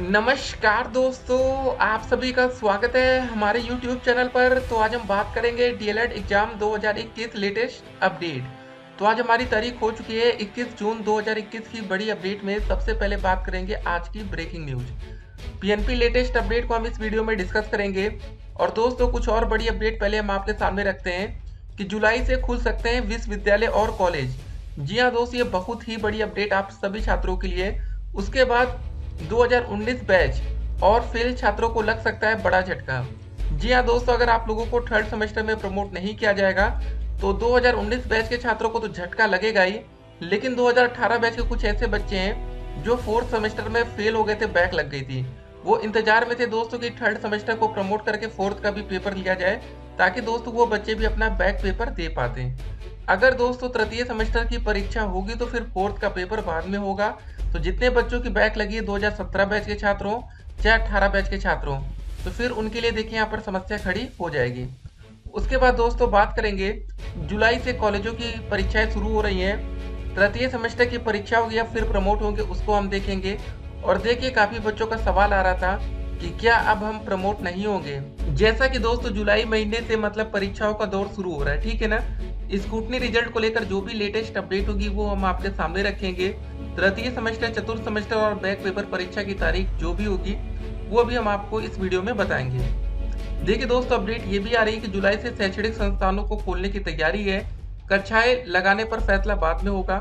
नमस्कार दोस्तों, आप सभी का स्वागत है हमारे YouTube चैनल पर। तो आज हम बात करेंगे डीएलएड एग्जाम 2021 लेटेस्ट अपडेट। तो आज हमारी तारीख हो चुकी है 21 जून 2021 की बड़ी अपडेट में सबसे पहले बात करेंगे आज की breaking news. PNP latest update को हम इस वीडियो में डिस्कस करेंगे। और दोस्तों कुछ और बड़ी अपडेट पहले हम आपके सामने रखते हैं कि जुलाई से खुल सकते हैं विश्वविद्यालय और कॉलेज। जी हाँ दोस्तों, ये बहुत ही बड़ी अपडेट आप सभी छात्रों के लिए। उसके बाद 2019 बैच और फेल छात्रों को लग सकता है बड़ा झटका। जी हाँ दोस्तों, अगर आप लोगों को थर्ड सेमेस्टर में प्रमोट नहीं किया जाएगा तो 2019 बैच के छात्रों को तो झटका लगेगा ही, लेकिन 2018 बैच के कुछ ऐसे बच्चे हैं जो फोर्थ सेमेस्टर में फेल हो गए थे, बैक लग गई थी। वो इंतजार में थे दोस्तों कि थर्ड सेमेस्टर को प्रमोट करके फोर्थ का भी पेपर लिया जाए, ताकि दोस्तों वो बच्चे भी अपना बैक पेपर दे पाते। अगर दोस्तों तृतीय सेमेस्टर की परीक्षा होगी तो फिर फोर्थ का पेपर बाद में होगा। तो जितने बच्चों की बैक लगी है 2017 बैच के छात्रों चाहे 18 बैच के छात्रों, तो फिर उनके लिए देखिए यहाँ पर समस्या खड़ी हो जाएगी। उसके बाद दोस्तों बात करेंगे, जुलाई से कॉलेजों की परीक्षाएं शुरू हो रही हैं। तृतीय सेमेस्टर की परीक्षा होगी या फिर प्रमोट होंगे उसको हम देखेंगे। और देखिए काफी बच्चों का सवाल आ रहा था कि क्या अब हम प्रमोट नहीं होंगे। जैसा कि दोस्तों जुलाई महीने से मतलब परीक्षाओं का दौर शुरू हो रहा है, ठीक है ना। स्कूटनी रिजल्ट को लेकर जो भी लेटेस्ट अपडेट होगी वो हम आपके सामने रखेंगे। तृतीय सेमेस्टर, चतुर्थ सेमेस्टर और बैक पेपर परीक्षा की तारीख जो भी होगी वो भी हम आपको इस वीडियो में बताएंगे। देखिए दोस्तों, अपडेट ये भी आ रही है कि जुलाई से शैक्षणिक संस्थानों को खोलने की तैयारी है। कक्षाएं लगाने पर फैसला बाद में होगा।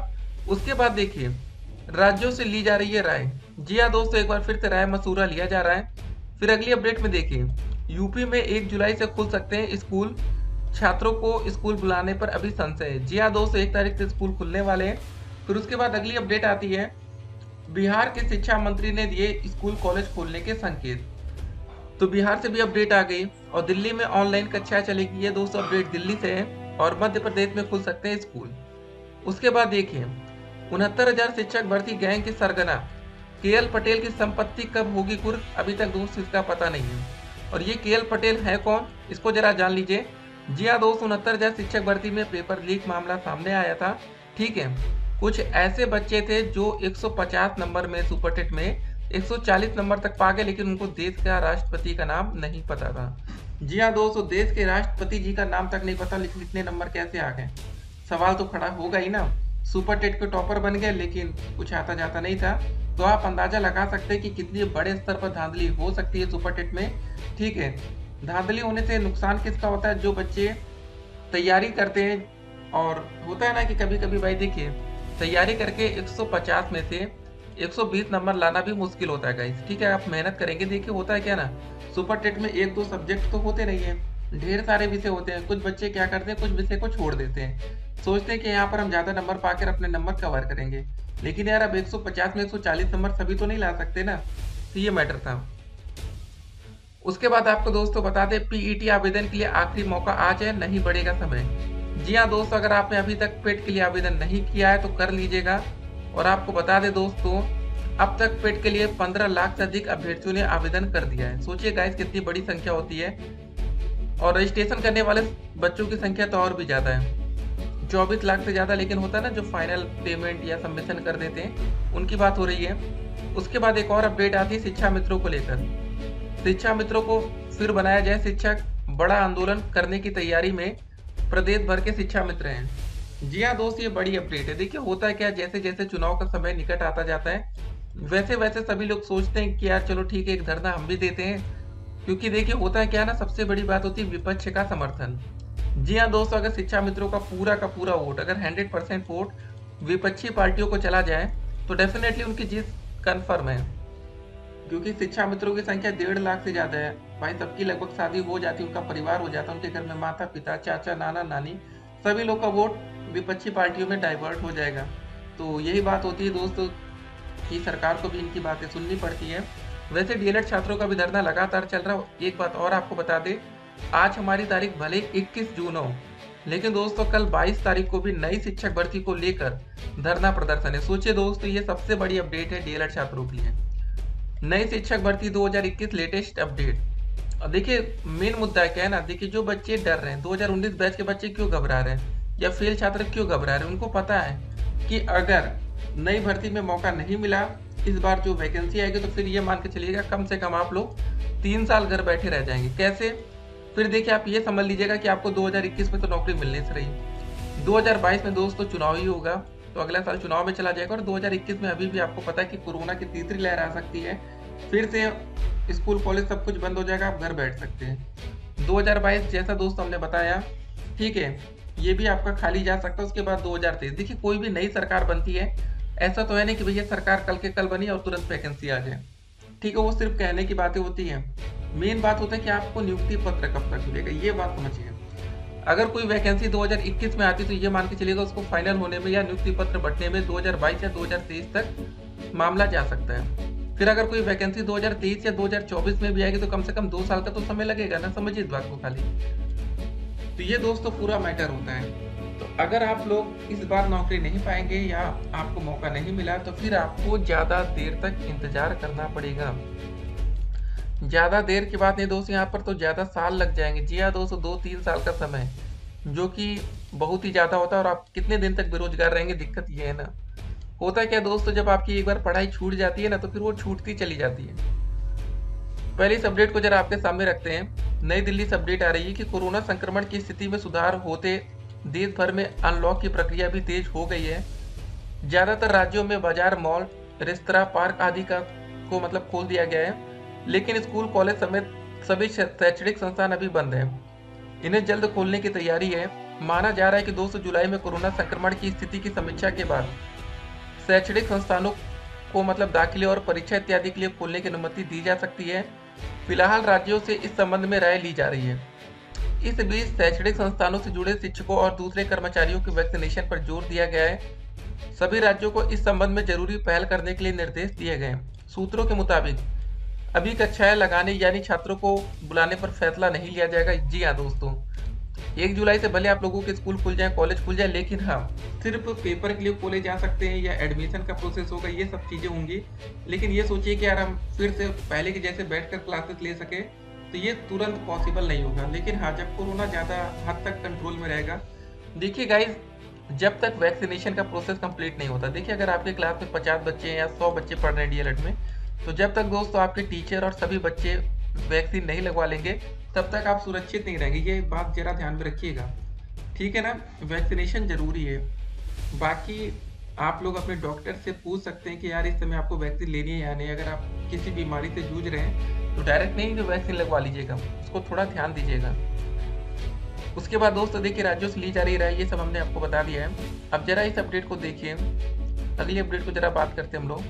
उसके बाद देखिए राज्यों से ली जा रही है राय। जी हाँ दोस्तों, एक बार फिर से राय मसूरा लिया जा रहा है। फिर अगली अपडेट में देखिए, यूपी में 1 जुलाई से खुल सकते हैं स्कूल, छात्रों को स्कूल बुलाने पर अभी संशय है। जी हाँ दोस्तों, 1 तारीख से स्कूल खुलने वाले हैं। फिर उसके बाद अगली अपडेट आती है, बिहार के शिक्षा मंत्री ने दिए स्कूल कॉलेज खोलने के संकेत। तो बिहार से भी अपडेट आ गई। और दिल्ली में ऑनलाइन कक्षाएं चलेगी, ये दोस्तों अपडेट दिल्ली से है। और मध्य प्रदेश में खुल सकते हैं स्कूल। उसके बाद देखिए 69,000 शिक्षक भर्ती गैंग की सरगना, केएल पटेल की संपत्ति कब होगी कुर्क, अभी तक दोस्तों इसका पता नहीं है। और ये केएल पटेल है कौन, इसको जरा जान लीजिए। जी हाँ दोस्तों, 69,000 शिक्षक भर्ती में पेपर लीक मामला सामने आया था, ठीक है। कुछ ऐसे बच्चे थे जो 150 नंबर में सुपरटेट में 140 नंबर तक पा गए, लेकिन उनको देश का राष्ट्रपति का नाम नहीं पता था। जी हाँ दोस्तों, देश के राष्ट्रपति जी का नाम तक नहीं पता, लेकिन इतने नंबर कैसे आ गए, सवाल तो खड़ा होगा ही ना। सुपरटेट के टॉपर बन गए, लेकिन कुछ आता जाता नहीं था। तो आप अंदाजा लगा सकते हैं कि कितनी बड़े स्तर पर धांधली हो सकती है सुपरटेट में, ठीक है। धांधली होने से नुकसान किसका होता है, जो बच्चे तैयारी करते हैं। और होता है ना कि कभी कभी भाई देखिए, तैयारी करके 150 में से 120 नंबर लाना भी मुश्किल होता है गाइस, ठीक है। आप मेहनत करेंगे, देखिए होता है क्या ना, सुपरटेट में 1-2 सब्जेक्ट तो होते नहीं है, ढेर सारे विषय होते हैं। कुछ बच्चे क्या करते हैं, कुछ विषय को छोड़ देते हैं, सोचते हैं कि यहाँ पर हम ज्यादा नंबर पाकर अपने नंबर कवर करेंगे। लेकिन यार अब 150 में 140 नंबर सभी तो नहीं ला सकते ना, तो ये मैटर था। उसके बाद आपको दोस्तों बता दें, पीईटी आवेदन के लिए आखिरी मौका आज है, नहीं बढ़ेगा समय। जी हाँ दोस्तों, अगर आपने अभी तक पेट के लिए आवेदन नहीं किया है तो कर लीजिएगा। और आपको बता दें दोस्तों, अब तक पेट के लिए 15 लाख से अधिक अभ्यर्थियों ने आवेदन कर दिया है। सोचिए गाइस कितनी बड़ी संख्या होती है। और रजिस्ट्रेशन करने वाले बच्चों की संख्या तो और भी ज्यादा है, 24 लाख से ज्यादा। लेकिन होता है ना, जो फाइनल पेमेंट या सबमिशन कर देते हैं उनकी बात हो रही है। उसके बाद एक और अपडेट आती है शिक्षा मित्रों को लेकर। शिक्षा मित्रों को फिर बनाया जाए शिक्षक, बड़ा आंदोलन करने की तैयारी में प्रदेश भर के शिक्षा मित्र हैं। जी हाँ दोस्त, ये बड़ी अपडेट है। देखिए होता है क्या, जैसे जैसे चुनाव का समय निकट आता जाता है वैसे वैसे सभी लोग सोचते हैं कि यार चलो ठीक है, एक धरना हम भी देते हैं। क्योंकि देखिए होता है क्या ना, सबसे बड़ी बात होती है विपक्ष का समर्थन। जी हाँ दोस्तों, अगर शिक्षा मित्रों का पूरा वोट, अगर 100% वोट विपक्षी पार्टियों को चला जाए तो डेफिनेटली उनकी जीत कन्फर्म है। क्योंकि शिक्षा मित्रों की संख्या 1.5 लाख से ज्यादा है भाई, सबकी लगभग शादी हो जाती, उनका परिवार हो जाता, उनके घर में माता पिता चाचा नाना नानी सभी लोग का वोट विपक्षी पार्टियों में डाइवर्ट हो जाएगा। तो यही बात होती है दोस्तों कि सरकार को भी इनकी बातें सुननी पड़ती है। वैसे डीएलएड छात्रों का भी धरना लगातार चल रहा है। एक बात और आपको बता दें, आज हमारी तारीख भले 21 जून हो, लेकिन दोस्तों कल 22 तारीख को भी नई शिक्षक भर्ती को लेकर धरना प्रदर्शन है। सोचिए दोस्तों, ये सबसे बड़ी अपडेट है डीएलएड छात्रों के लिए। नई शिक्षक भर्ती 2021 लेटेस्ट अपडेट। अब देखिए मेन मुद्दा क्या है ना, देखिए जो बच्चे डर रहे हैं, 2019 बैच के बच्चे क्यों घबरा रहे हैं या फेल छात्र क्यों घबरा रहे हैं, उनको पता है कि अगर नई भर्ती में मौका नहीं मिला इस बार जो वैकेंसी आएगी तो फिर ये मान के चलिएगा कम से कम आप लोग 3 साल घर बैठे रह जाएंगे। कैसे? फिर देखिए आप ये समझ लीजिएगा कि आपको 2021 में तो नौकरी मिलने से रही, 2022 में दोस्तों चुनाव ही होगा, तो अगला साल चुनाव में चला जाएगा। और 2021 में अभी भी आपको पता है कि कोरोना की तीसरी लहर आ सकती है, फिर से स्कूल कॉलेज सब कुछ बंद हो जाएगा, आप घर बैठ सकते हैं। 2022 जैसा दोस्तों हमने बताया, ठीक है, ये भी आपका खाली जा सकता है। उसके बाद 2023 देखिए कोई भी नई सरकार बनती है, ऐसा तो है नहीं कि भैया सरकार कल के कल बनी और तुरंत वैकेंसी आ जाए, ठीक है, वो सिर्फ कहने की बातें होती हैं। मेन बात होता है कि आपको नियुक्ति पत्र कब तक मिलेगा, ये बात समझिए। अगर कोई वैकेंसी 2021 में आती तो ये मान के चलिएगा उसको फाइनल होने में या नियुक्ति पत्र बंटने में 2022 या 2023 तक मामला जा सकता है। फिर अगर कोई वैकेंसी 2023 या 2024 में भी आएगी तो कम से कम 2 साल का तो समय लगेगा ना, समझिए इस बात को खाली। तो ये दोस्तों पूरा मैटर होता है। तो अगर आप लोग इस बार नौकरी नहीं पाएंगे या आपको मौका नहीं मिला तो फिर आपको ज़्यादा देर तक इंतजार करना पड़ेगा। ज़्यादा देर की बात नहीं दोस्तों, यहाँ पर तो ज़्यादा साल लग जाएंगे। जी हाँ दोस्तों, 2-3 साल का समय, जो कि बहुत ही ज़्यादा होता है। और आप कितने दिन तक बेरोजगार रहेंगे, दिक्कत ये है ना। होता क्या दोस्तों, जब आपकी एक बार पढ़ाई छूट जाती है ना तो फिर वो छूटती चली जाती है। पहले इस अपडेट को जरा आपके सामने रखते हैं। नई दिल्ली से अपडेट आ रही है कि कोरोना संक्रमण की स्थिति में सुधार होते देश भर में अनलॉक की प्रक्रिया भी तेज हो गई है। ज़्यादातर राज्यों में बाजार, मॉल, रेस्तरां, पार्क आदि को मतलब खोल दिया गया है, लेकिन स्कूल, कॉलेज समेत सभी शैक्षणिक संस्थान अभी बंद हैं। इन्हें जल्द खोलने की तैयारी है। माना जा रहा है कि 2 जुलाई में कोरोना संक्रमण की स्थिति की समीक्षा के बाद शैक्षणिक संस्थानों को मतलब दाखिले और परीक्षा इत्यादि के लिए खोलने की अनुमति दी जा सकती है। फिलहाल राज्यों से इस संबंध में राय ली जा रही है। इस बीच शैक्षणिक संस्थानों से जुड़े शिक्षकों और दूसरे कर्मचारियों के वैक्सीनेशन पर जोर दिया गया है। सभी राज्यों को इस संबंध में जरूरी पहल करने के लिए निर्देश दिए गए। सूत्रों के मुताबिक अभी कक्षाएं लगाने यानी छात्रों को बुलाने पर फैसला नहीं लिया जाएगा। जी हाँ दोस्तों, 1 जुलाई से भले आप लोगों के स्कूल खुल जाए, कॉलेज खुल जाए, लेकिन हाँ सिर्फ पेपर के लिए खोले जा सकते हैं या एडमिशन का प्रोसेस होगा, ये सब चीज़ें होंगी। लेकिन ये सोचिए कि यार हम फिर से पहले के जैसे बैठकर क्लासेस ले सके तो ये तुरंत पॉसिबल नहीं होगा। लेकिन हाँ, जब कोरोना ज़्यादा हद तक कंट्रोल में रहेगा। देखिए गाइज, जब तक वैक्सीनेशन का प्रोसेस कंप्लीट नहीं होता, देखिए अगर आपके क्लास में 50 बच्चे हैं या 100 बच्चे पढ़ रहे हैं डीएलएड में, तो जब तक दोस्तों आपके टीचर और सभी बच्चे वैक्सीन नहीं लगवा लेंगे तब तक आप सुरक्षित नहीं रहेंगे। ये बात जरा ध्यान में रखिएगा, ठीक है ना। वैक्सीनेशन जरूरी है। बाकी आप लोग अपने डॉक्टर से पूछ सकते हैं कि यार इस समय आपको वैक्सीन लेनी है या नहीं। अगर आप किसी बीमारी से जूझ रहे हैं तो डायरेक्ट नहीं जो वैक्सीन लगवा लीजिएगा, उसको थोड़ा ध्यान दीजिएगा। उसके बाद दोस्तों देखिए राज्यों से ली जा रही राय, ये सब हमने आपको बता दिया है। अब जरा इस अपडेट को देखिए, अगली अपडेट को जरा बात करते हैं हम लोग।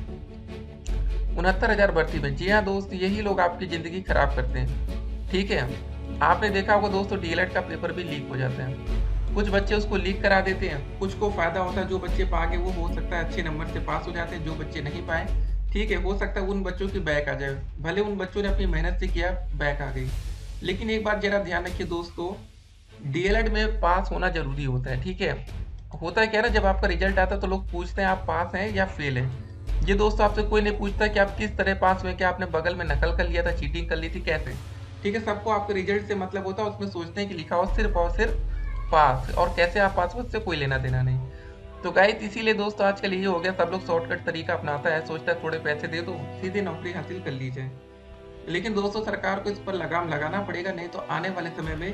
69,000 भर्ती में, जी हाँ दोस्त, यही लोग आपकी ज़िंदगी खराब करते हैं, ठीक है। आपने देखा होगा दोस्तों, डीएलएड का पेपर भी लीक हो जाता है। कुछ बच्चे उसको लीक करा देते हैं, कुछ को फायदा होता है। जो बच्चे पा गए वो हो सकता है अच्छे नंबर से पास हो जाते हैं, जो बच्चे नहीं पाए, ठीक है, हो सकता है उन बच्चों की बैक आ जाए। भले उन बच्चों ने अपनी मेहनत से किया, बैक आ गई। लेकिन एक बात जरा ध्यान रखिए दोस्तों, डीएलएड में पास होना जरूरी होता है, ठीक है। होता है क्या ना, जब आपका रिजल्ट आता है तो लोग पूछते हैं आप पास हैं या फेल हैं। ये दोस्तों आपसे कोई नहीं पूछता कि आप किस तरह पास हुए, क्या आपने बगल में नकल कर लिया था, चीटिंग कर ली थी, कैसे, ठीक है। सबको आपके रिजल्ट से मतलब होता है, उसमें सोचते हैं कि लिखा हो सिर्फ और सिर्फ पास, और कैसे आप पास हो उससे कोई लेना देना नहीं। तो गाइस इसीलिए दोस्तों आजकल ये हो गया, सब लोग शॉर्टकट तरीका अपनाता है, सोचता है थोड़े पैसे दे दो सीधे नौकरी हासिल कर ली जाए। लेकिन दोस्तों सरकार को इस पर लगाम लगाना पड़ेगा, नहीं तो आने वाले समय में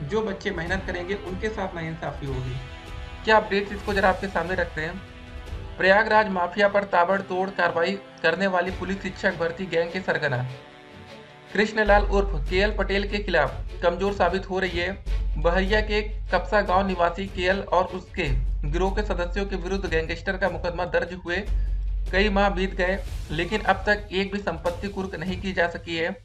जो बच्चे मेहनत करेंगे उनके साथ नाइंसाफी होगी। क्या अपडेट्स इसको जरा आपके सामने रखते हैं। प्रयागराज माफिया पर ताबड़तोड़ कार्रवाई करने वाली पुलिस शिक्षक भर्ती गैंग के सरगना कृष्णलाल उर्फ केएल पटेल के खिलाफ कमजोर साबित हो रही है। बहरिया के कपसा गांव निवासी केएल और उसके गिरोह के सदस्यों के विरुद्ध गैंगस्टर का मुकदमा दर्ज हुए कई माह बीत गए, लेकिन अब तक एक भी संपत्ति कुर्क नहीं की जा सकी है।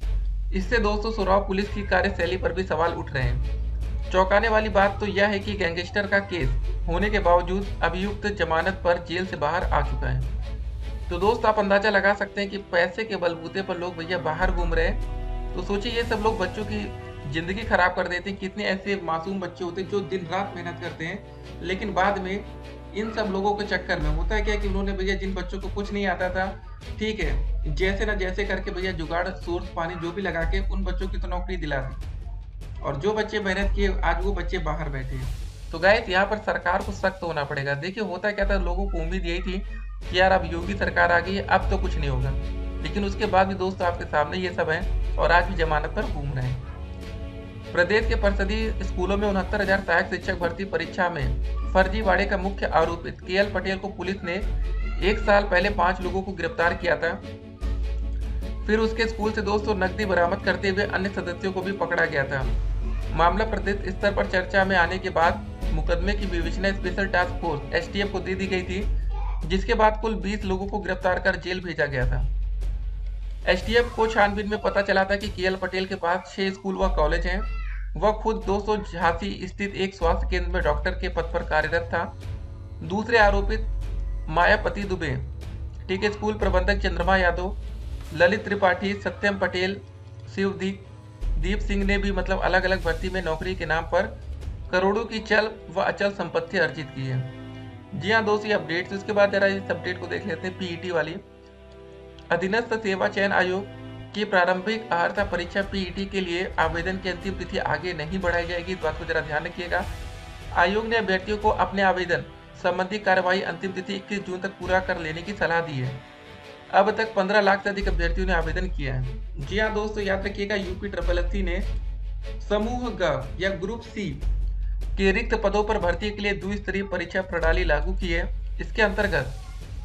इससे दोस्तों सोराव पुलिस की कार्यशैली पर भी सवाल उठ रहे हैं। चौंकाने वाली बात तो यह है कि गैंगस्टर का केस होने के बावजूद अभियुक्त जमानत पर जेल से बाहर आ चुका है। तो दोस्त आप अंदाजा लगा सकते हैं कि पैसे के बलबूते पर लोग भैया बाहर घूम रहे हैं। तो सोचिए ये सब लोग बच्चों की जिंदगी खराब कर देते हैं। कितने ऐसे मासूम बच्चे होते हैं जो दिन रात मेहनत करते हैं, लेकिन बाद में इन सब लोगों के चक्कर में होता है क्या कि उन्होंने भैया जिन बच्चों को कुछ नहीं आता था, ठीक है, जैसे ना जैसे करके भैया जुगाड़, सोर्स, पानी जो भी लगा के उन बच्चों की तो नौकरी दिला दी, और जो बच्चे मेहनत किए आज वो बच्चे बाहर बैठे हैं। तो गाइस यहाँ पर सरकार को सख्त होना पड़ेगा। देखिए होता क्या था, लोगों को उम्मीद यही थी कि यार अब योगी सरकार आ गई है, अब तो कुछ नहीं होगा, लेकिन उसके बाद भी दोस्तों आपके सामने ये सब है और आज भी जमानत पर घूम रहे हैं। प्रदेश के परिषदीय स्कूलों में 69,000 सहायक शिक्षक भर्ती परीक्षा में फर्जीवाड़े का मुख्य आरोपित केएल पटेल को पुलिस ने 1 साल पहले 5 लोगों को गिरफ्तार किया था। फिर उसके स्कूल से दोस्तों नकदी बरामद करते हुए अन्य सदस्यों को भी पकड़ा गया था। मामला प्रदेश स्तर पर चर्चा में आने के बाद मुकदमे की विवेचना स्पेशल टास्क फोर्स एसटीएफ को दे दी गई थी, जिसके बाद कुल 20 लोगों को गिरफ्तार कर जेल भेजा गया था। एसटीएफ को छानबीन में पता चला था कि केएल पटेल के पास 6 स्कूल व कॉलेज हैं। वह खुद 200 झांसी स्थित एक स्वास्थ्य केंद्र में डॉक्टर के पद पर कार्यरत था। दूसरे आरोपित मायापति दुबे, ठीक है, स्कूल प्रबंधक चंद्रमा यादव, ललित त्रिपाठी, सत्यम पटेल, शिवदीप सिंह ने भी मतलब अलग अलग भर्ती में नौकरी के नाम पर करोड़ों की चल व अचल संपत्ति अर्जित की है। जी हाँ दोस्तों, ये अपडेट, उसके बाद जरा इस अपडेट को देख लेते हैं। पीईटी वाली अधीनस्थ सेवा चयन आयोग की प्रारंभिक अर्हता परीक्षा पीईटी के लिए आवेदन की अंतिम तिथि आगे नहीं बढ़ाई जाएगी, इस बात को जरा ध्यान रखिएगा। आयोग ने अभ्यर्थियों को अपने आवेदन संबंधी कार्यवाही अंतिम तिथि 21 जून तक पूरा कर लेने की सलाह दी है। अब तक 15 लाख से अधिक अभ्यर्थियों ने आवेदन किया है। जी हाँ दोस्तों, याद रखिएगा, यूपी SSSC ने समूह ग या ग्रुप सी के रिक्त पदों पर भर्ती के लिए द्विस्तरीय परीक्षा प्रणाली लागू की है। इसके अंतर्गत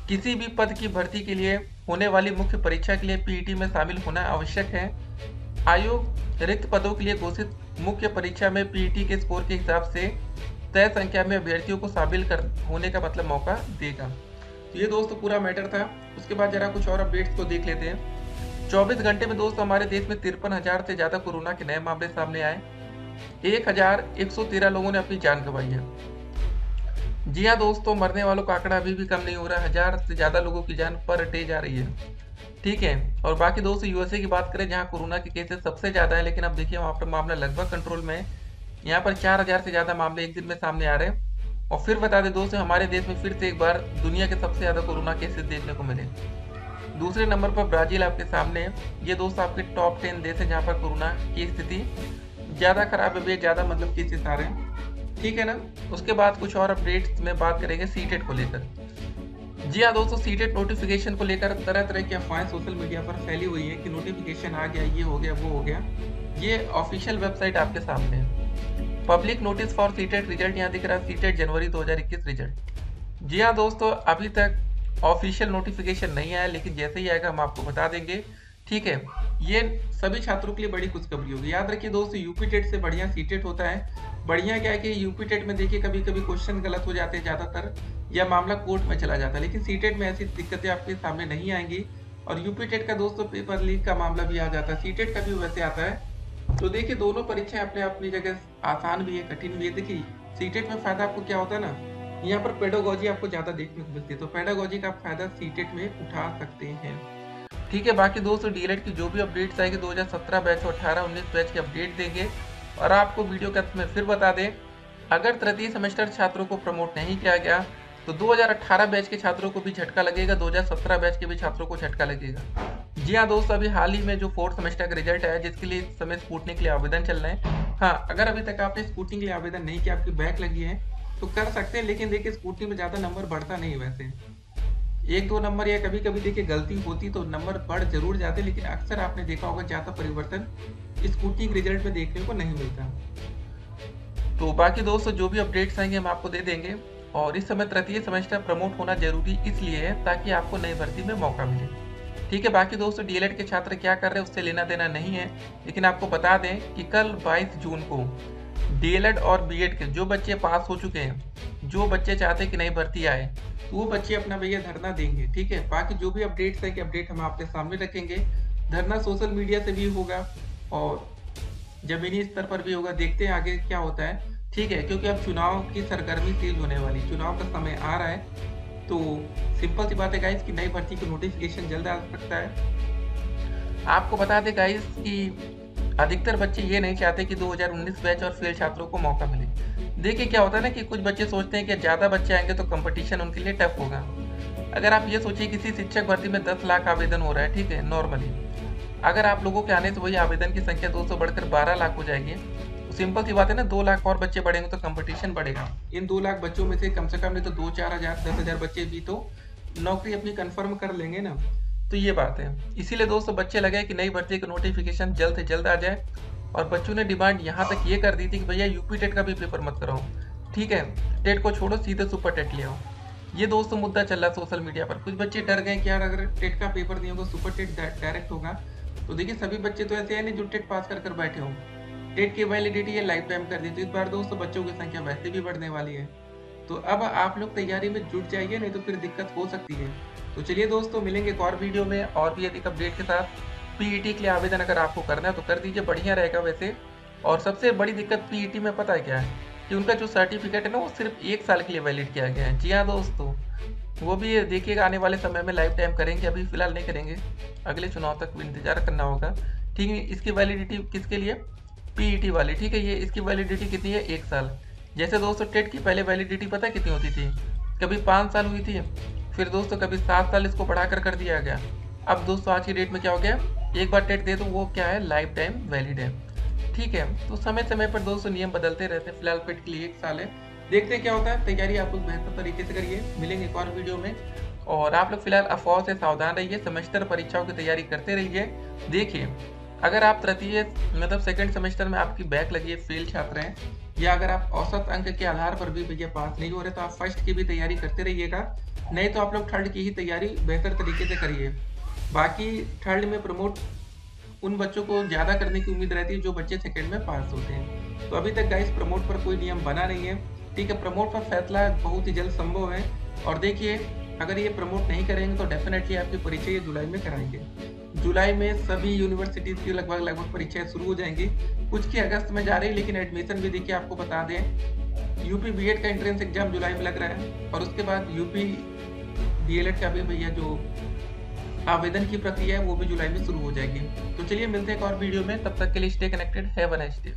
किसी भी पद की भर्ती के लिए होने वाली मुख्य परीक्षा के लिए पीईटी में शामिल होना आवश्यक है। आयोग रिक्त पदों के लिए घोषित मुख्य परीक्षा में पीईटी के स्कोर के हिसाब से तय संख्या में अभ्यर्थियों को शामिल होने का मतलब मौका देगा। तो ये दोस्तों पूरा मैटर था। उसके बाद जरा कुछ और अपडेट्स को देख लेते हैं। 24 घंटे में दोस्तों हमारे देश में 53,000 से ज्यादा कोरोना के नए मामले सामने आए। 1,113 लोगों ने अपनी जान गंवाई है। जी हाँ दोस्तों, मरने वालों का आंकड़ा अभी भी कम नहीं हो रहा है। 1,000 से ज्यादा लोगों की जान पर डे जा रही है, ठीक है। और बाकी दोस्तों यूएसए की बात करें, जहाँ कोरोना के केसेस सबसे ज्यादा है, लेकिन अब देखिए वहाँ पर मामला लगभग कंट्रोल में है। यहाँ पर 4,000 से ज्यादा मामले एक दिन में सामने आ रहे हैं। और फिर बता दें दोस्तों, हमारे देश में फिर से एक बार दुनिया के सबसे ज्यादा कोरोना केसेस देखने को मिले। दूसरे नंबर पर ब्राजील आपके सामने है। ये दोस्तों आपके टॉप 10 देश है जहाँ पर कोरोना की स्थिति ज्यादा खराब है, ज्यादा मतलब केसेस आ रहे हैं, ठीक है ना। उसके बाद कुछ और अपडेट्स में बात करेंगे सीटेट को लेकर। जी हाँ दोस्तों, सीटेट नोटिफिकेशन को लेकर तरह तरह की अफवाहें सोशल मीडिया पर फैली हुई है कि नोटिफिकेशन आ गया, ये हो गया, वो हो गया। ये ऑफिशियल वेबसाइट आपके सामने है। Public notice for CTET result यहाँ दिख रहा है, सीटेट जनवरी 2021 रिजल्ट। जी हाँ दोस्तों, अभी तक ऑफिशियल नोटिफिकेशन नहीं आया, लेकिन जैसे ही आएगा हम आपको बता देंगे, ठीक है। ये सभी छात्रों के लिए बड़ी खुशखबरी होगी। याद रखिए दोस्तों, यूपी टेट से बढ़िया सीटेट होता है। बढ़िया क्या है कि यूपी टेट में देखिए कभी कभी क्वेश्चन गलत हो जाते हैं ज्यादातर, या मामला कोर्ट में चला जाता है, लेकिन सीटेट में ऐसी दिक्कतें आपके सामने नहीं आएंगी। और यूपी टेट का दोस्तों पेपर लीक का मामला भी आ जाता है, सीटेट का भी वैसे आता है। तो देखिए दोनों परीक्षाएं अपने अपनी जगह आसान भी है, कठिन भी है। देखिए सीटेट में फायदा आपको क्या होता है ना, यहाँ पर पेडागोजी आपको ज्यादा देखने को मिलती है, तो पेडागोजी का फायदा सीटेट में उठा सकते हैं, ठीक है। बाकी दोस्तों डीएलएड की जो भी अपडेट्स आएगी 2017 बैच और 18-19 बैच की अपडेट देंगे। और आपको वीडियो के अंत में फिर बता दें, अगर तृतीय सेमेस्टर छात्रों को प्रमोट नहीं किया गया तो 2018 बैच के छात्रों को भी झटका लगेगा, 2017 बैच के भी छात्रों को झटका लगेगा। जी हाँ दोस्तों, अभी हाल ही में जो 4th सेमेस्टर का रिजल्ट आया, जिसके लिए इस समय स्कूटनी के लिए आवेदन चल रहे हैं। हाँ, अगर अभी तक आपने स्कूटनी के लिए आवेदन नहीं किया, आपकी बैक लगी है, तो कर सकते हैं। लेकिन देखिए स्कूटनी में ज्यादा नंबर बढ़ता नहीं, वैसे 1-2 नंबर या कभी कभी देखिए गलती होती तो नंबर बढ़ जरूर जाते, लेकिन अक्सर आपने देखा होगा ज्यादा परिवर्तन स्कूटनी के रिजल्ट में देखने को नहीं मिलता। तो बाकी दोस्तों जो भी अपडेट्स आएंगे हम आपको दे देंगे। और इस समय तृतीय सेमेस्टर प्रमोट होना जरूरी इसलिए है ताकि आपको नई भर्ती में मौका मिले, ठीक है। बाकी दोस्तों डीएलएड के छात्र क्या कर रहे हैं उससे लेना देना नहीं है, लेकिन आपको बता दें कि कल 22 जून को डीएलएड और बीएड के जो बच्चे पास हो चुके हैं, जो बच्चे चाहते हैं कि नई भर्ती आए, तो वो बच्चे अपना भैया धरना देंगे, ठीक है। बाकी जो भी अपडेट्स है कि अपडेट हम आपके सामने रखेंगे। धरना सोशल मीडिया से भी होगा और जमीनी स्तर पर भी होगा, देखते हैं आगे क्या होता है, ठीक है। क्योंकि अब चुनाव की सरगर्मी तेज होने वाली, चुनाव का समय आ रहा है, तो सिंपल सी बात है गाइस कि नई भर्ती की नोटिफिकेशन जल्द आ सकता है। आपको बता दें गाइस कि अधिकतर बच्चे ये नहीं चाहते कि 2019 बैच और फेल छात्रों को मौका मिले। देखिए क्या होता है ना कि कुछ बच्चे सोचते हैं कि ज़्यादा बच्चे आएंगे तो कंपटीशन उनके लिए टफ होगा। अगर आप ये सोचिए किसी शिक्षक भर्ती में 10 लाख आवेदन हो रहा है, ठीक है, नॉर्मली अगर आप लोगों के आने से वही आवेदन की संख्या 200 बढ़कर 12 लाख हो जाएगी, तो सिंपल सी बात है ना, 2 लाख और बच्चे बढ़ेंगे तो कंपटीशन बढ़ेगा। इन 2 लाख बच्चों में से कम नहीं तो 2-4 हज़ार 10,000 बच्चे भी तो नौकरी अपनी कंफर्म कर लेंगे ना। तो ये बात है, इसीलिए दोस्तों बच्चे लगे कि नई भर्ती का नोटिफिकेशन जल्द से जल्द आ जाए। और बच्चों ने डिमांड यहाँ तक ये कर दी थी कि भैया यूपी टेट का भी पेपर मत कराओ, ठीक है, टेट को छोड़ो, सीधे सुपर टेट ले आओ। ये दोस्तों मुद्दा चल रहा है सोशल मीडिया पर। कुछ बच्चे डर गए कि यार अगर टेट का पेपर नहीं होगा, सुपर टेट डायरेक्ट होगा, तो देखिए सभी बच्चे तो ऐसे हैं नहीं जो टेट पास कर कर बैठे हों। टेट की वैलिडिटी ये लाइफ टाइम कर दी, तो इस बार दोस्तों बच्चों की संख्या वैसे भी बढ़ने वाली है। तो अब आप लोग तैयारी में जुट जाइए, नहीं तो फिर दिक्कत हो सकती है। तो चलिए दोस्तों, मिलेंगे एक और वीडियो में और भी अधिक अपडेट के साथ। पीईटी के लिए आवेदन अगर आपको करना है तो कर दीजिए, बढ़िया रहेगा वैसे। और सबसे बड़ी दिक्कत पीईटी में पता है क्या है, कि उनका जो सर्टिफिकेट है ना वो सिर्फ 1 साल के लिए वैलिड किया गया है। जी हाँ दोस्तों, वो भी देखिएगा आने वाले समय में लाइफ टाइम करेंगे, अभी फिलहाल नहीं करेंगे, अगले चुनाव तक भी इंतजार करना होगा, ठीक है। इसकी वैलिडिटी किसके लिए, पीईटी वाली, ठीक है। ये इसकी वैलिडिटी कितनी है, 1 साल। जैसे दोस्तों टेट की पहले वैलिडिटी पता है कितनी होती थी, कभी 5 साल हुई थी, फिर दोस्तों कभी 7 साल इसको बढ़ाकर कर दिया गया। अब दोस्तों आज की डेट में क्या हो गया, एक बार टेट दे तो वो क्या है, लाइफ टाइम वैलिड है, ठीक है। तो समय समय पर दोस्तों नियम बदलते रहते हैं। फिलहाल पेट के लिए 1 साल है, देखते हैं क्या होता है। तैयारी आप लोग बेहतर तरीके से करिए, मिलेंगे एक और वीडियो में। और आप लोग फिलहाल अफवाह से सावधान रहिए, सेमेस्टर परीक्षाओं की तैयारी करते रहिए। देखिए अगर आप तृतीय मतलब सेकंड सेमेस्टर में आपकी बैक लगी है, फेल छात्र हैं, या अगर आप औसत अंक के आधार पर भी भैया पास नहीं हो रहे, तो आप फर्स्ट की भी तैयारी करते रहिएगा, नहीं तो आप लोग थर्ड की ही तैयारी बेहतर तरीके से करिए। बाकी थर्ड में प्रमोट उन बच्चों को ज़्यादा करने की उम्मीद रहती है जो बच्चे सेकंड में पास होते हैं। तो अभी तक गाइस प्रमोट पर कोई नियम बना नहीं है, ठीक है। प्रमोट पर फैसला बहुत ही जल्द संभव है। और देखिए अगर ये प्रमोट नहीं करेंगे तो डेफिनेटली आपकी परीक्षा ये जुलाई में कराएंगे। जुलाई में सभी यूनिवर्सिटीज़ की लगभग परीक्षाएं शुरू हो जाएंगी, कुछ की अगस्त में जा रही है, लेकिन एडमिशन भी देखिए आपको बता दें, यूपी बीएड का एंट्रेंस एग्जाम जुलाई में लग रहा है, और उसके बाद यूपी डीएलएड का भी भैया जो आवेदन की प्रक्रिया है वो भी जुलाई में शुरू हो जाएगी। तो चलिए मिलते हैं एक और वीडियो में, तब तक के लिए stay connected, have a nice day.